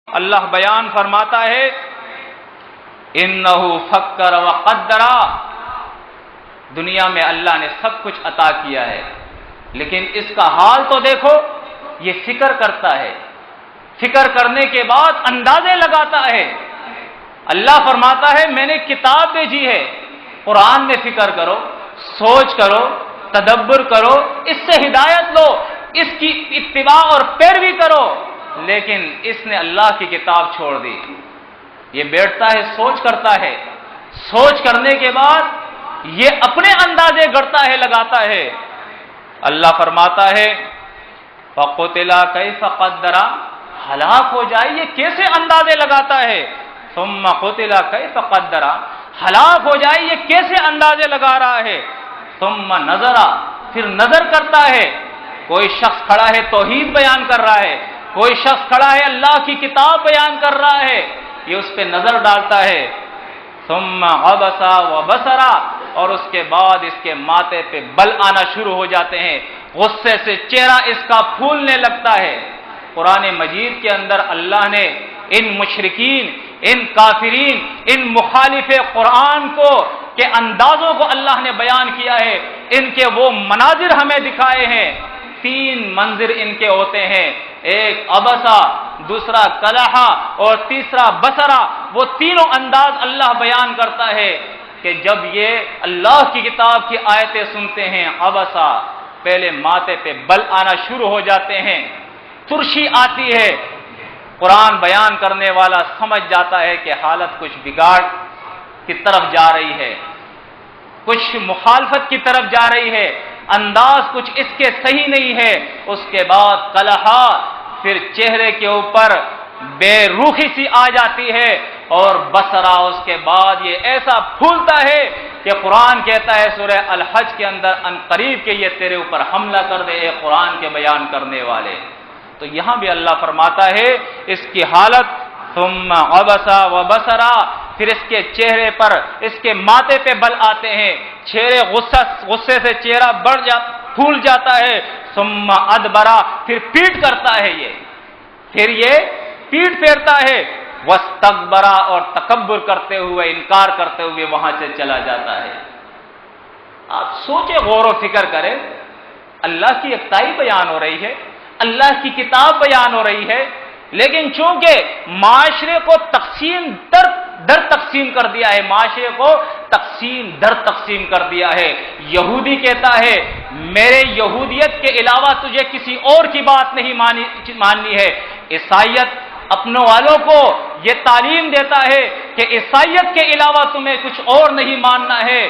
اللہ بیان فرماتا ہے انہو فکر وقدرا، دنیا میں اللہ نے سب کچھ عطا کیا ہے، لیکن اس کا حال تو دیکھو، یہ فکر کرتا ہے، فکر کرنے کے بعد اندازے لگاتا ہے۔ اللہ فرماتا ہے میں نے کتاب بھیجی ہے، قرآن میں فکر کرو، سوچ کرو، تدبر کرو، اس سے ہدایت لو، اس کی اتباع اور پیروی کرو، لیکن اس نے اللہ کی کتاب چھوڑ دی۔ یہ بیٹھتا ہے، سوچ کرتا ہے، سوچ کرنے کے بعد یہ اپنے اندازے گڑتا ہے، لگاتا ہے۔ اللہ فرماتا ہے فَقُتِلَ كَيْفَ قَدَّرَ، ہلاک ہو جائے یہ کیسے اندازے لگاتا ہے۔ ثُمَّ قُتِلَ كَيْفَ قَدَّرَ، ہلاک ہو جائے یہ کیسے اندازے لگا رہا ہے۔ ثُمَّ نَظَرَ، پھر نظر کرتا ہے، کوئی شخص کھڑا ہے توحید بیان کر رہا ہے، کوئی شخص کھڑا ہے اللہ کی کتاب بیان کر رہا ہے، یہ اس پہ نظر ڈالتا ہے۔ ثم عبس وبصر، اور اس کے بعد اس کے ماتھے پہ بل آنا شروع ہو جاتے ہیں، غصے سے چہرہ اس کا پھولنے لگتا ہے۔ قرآن مجید کے اندر اللہ نے ان مشرکین، ان کافرین، ان مخالف قرآن کو کے اندازوں کو اللہ نے بیان کیا ہے، ان کے وہ مناظر ہمیں دکھائے ہیں۔ 3 منظر ان کے ہوتے ہیں، ایک ابسا، دوسرا کلحا اور تیسرا بصرا۔ وہ تینوں انداز اللہ بیان کرتا ہے کہ جب یہ اللہ کی کتاب کی آیتیں سنتے ہیں، ابسا، پہلے ماتھے پہ بل آنا شروع ہو جاتے ہیں، ترشی آتی ہے، قرآن بیان کرنے والا سمجھ جاتا ہے کہ حالت کچھ بگاڑ کی طرف جا رہی ہے، کچھ مخالفت کی طرف جا رہی ہے، انداز کچھ اس کے صحیح نہیں ہے۔ اس کے بعد کلہا، پھر چہرے کے اوپر بے روخی سی آ جاتی ہے، اور بصرا، اس کے بعد یہ ایسا پھولتا ہے کہ قرآن کہتا ہے سورہ الحج کے اندر ان قریب کہ یہ تیرے اوپر حملہ کر دے اے قرآن کے بیان کرنے والے۔ تو یہاں بھی اللہ فرماتا ہے اس کی حالت ثم عبس وبصرا، پھر اس کے چہرے پر، اس کے ماتھے پہ بل آتے ہیں، چہرے غصے سے چہرہ پھول جاتا ہے، ثم ادبرا، پھر پیٹ کرتا ہے، یہ پیٹ پھیرتا ہے، واستکبرا، اور تکبر کرتے ہوئے، انکار کرتے ہوئے وہاں سے چلا جاتا ہے۔ آپ سوچیں، غور و فکر کریں، اللہ کی یکتائی بیان ہو رہی ہے، اللہ کی کتاب بیان ہو رہی ہے، لیکن چونکہ معاشرے کو تقسیم در تقسیم کر دیا ہے، معاشرے کو تقسیم در تقسیم کر دیا ہے۔ یہودی کہتا ہے میرے یہودیت کے علاوہ تجھے کسی اور کی بات نہیں ماننی ہے۔ عیسائیت اپنوں والوں کو یہ تعلیم دیتا ہے کہ عیسائیت کے علاوہ تمہیں کچھ اور نہیں ماننا ہے۔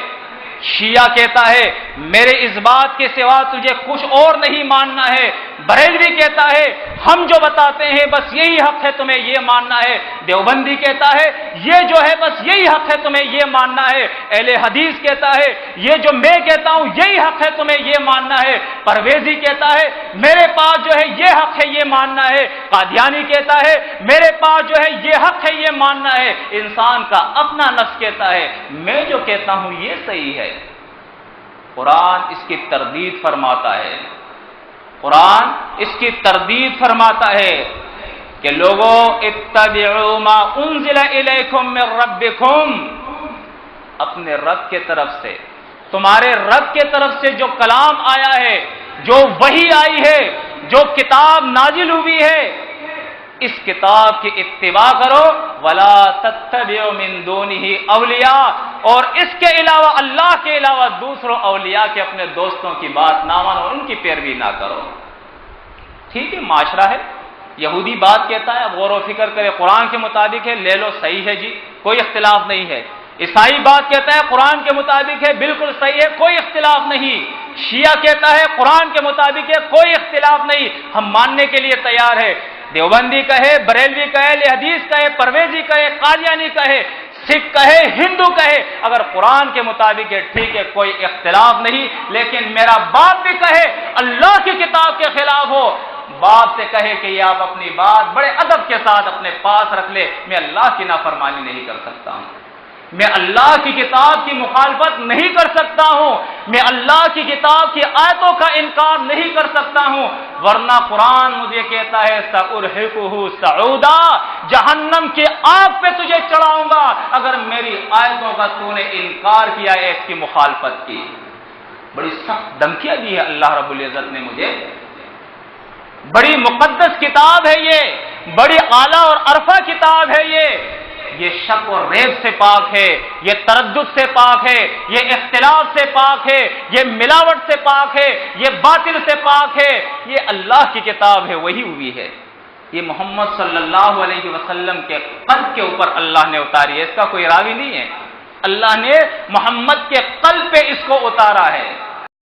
شیعہ کہتا ہے میرے اس بات کے سوا تجھے کچھ اور نہیں ماننا ہے۔ بریلوی کہتا ہے ہم جو بتاتے ہیں بس یہی حق ہے تمہیں یہ ماننا ہے۔ دیوبندی کہتا ہے یہ جو ہے بس یہی حق ہے تمہیں یہ ماننا ہے۔ اہل حدیث کہتا ہے یہ جو میں کہتا ہوں یہی حق ہے تمہیں یہ ماننا ہے۔ پرویزی کہتا ہے میرے پاس جو ہے یہ حق ہے یہ ماننا ہے۔ قادیانی کہتا ہے میرے پاس جو ہے یہ حق ہے یہ ماننا ہے۔ انسان کا اپنا نفس کہتا ہے میں جو کہتا ہوں یہ صحیح ہے۔ قرآن اس کی تردید فرماتا ہے، قرآن اس کی تردید فرماتا ہے کہ لوگوں اتبعوا ما انزل الیکم من ربکم، اپنے رب کے طرف سے، تمہارے رب کے طرف سے جو کلام آیا ہے، جو وحی آئی ہے، جو کتاب نازل ہوئی ہے، اس کتاب کی اتباع کرو، ولا تتبعوا من دونہ اولیاء، اور اس کے علاوہ اللہ کے علاوہ دوسروں اولیاء کے اپنے دوستوں کی بات نہ مانو، ان کی پیروی نہ کرو۔ ٹھیک ہے، معاشرہ ہے، یہودی بات کہتا ہے، غور و فکر کرے، قرآن کے مطابق ہے، لے لو، صحیح ہے جی، کوئی اختلاف نہیں ہے۔ عیسائی بات کہتا ہے قرآن کے مطابق ہے، بالکل صحیح ہے، کوئی اختلاف نہیں۔ شیعہ کہتا ہے قرآن کے مطابق ہے، کوئی اختلاف نہیں، ہم ماننے کے لیے تیار ہے۔ دیوبندی کہے، بریلوی کہے، اہل حدیث کہے، پرویزی کہے، قادیانی کہے، سکھ کہے، ہندو کہے، اگر قرآن کے مطابق ہے ٹھیک ہے، کوئی اختلاف نہیں۔ لیکن میرا باپ بھی کہے اللہ کی کتاب کے خلاف ہو، باپ سے کہے کہ یہ آپ اپنی بات بڑے ادب کے ساتھ اپنے پاس رکھ لے، میں اللہ کی نافرمانی نہیں کر سکتا ہوں، میں اللہ کی کتاب کی مخالفت نہیں کر سکتا ہوں، میں اللہ کی کتاب کی آیتوں کا انکار نہیں کر سکتا ہوں، ورنہ قرآن مجھے کہتا ہے سأرہقہ صعودا، جہنم کی آگ پہ تجھے چڑھاؤں گا اگر میری آیتوں کا تو نے انکار کیا ہے، اس کی مخالفت کی۔ بڑی سخت دھمکیاں دی ہے اللہ رب العزت نے مجھے۔ بڑی مقدس کتاب ہے یہ، بڑی اعلیٰ اور عرفہ کتاب ہے یہ شک اور ریب سے پاک ہے، یہ تردد سے پاک ہے، یہ اختلاف سے پاک ہے، یہ ملاوٹ سے پاک ہے، یہ باطل سے پاک ہے، یہ اللہ کی کتاب ہے، وہی ہوئی ہے۔ یہ محمد صلی اللہ علیہ وسلم کے قلب کے اوپر اللہ نے اتاری ہے، اس کا کوئی راوی نہیں ہے، اللہ نے محمد کے قلب پہ اس کو اتارا ہے۔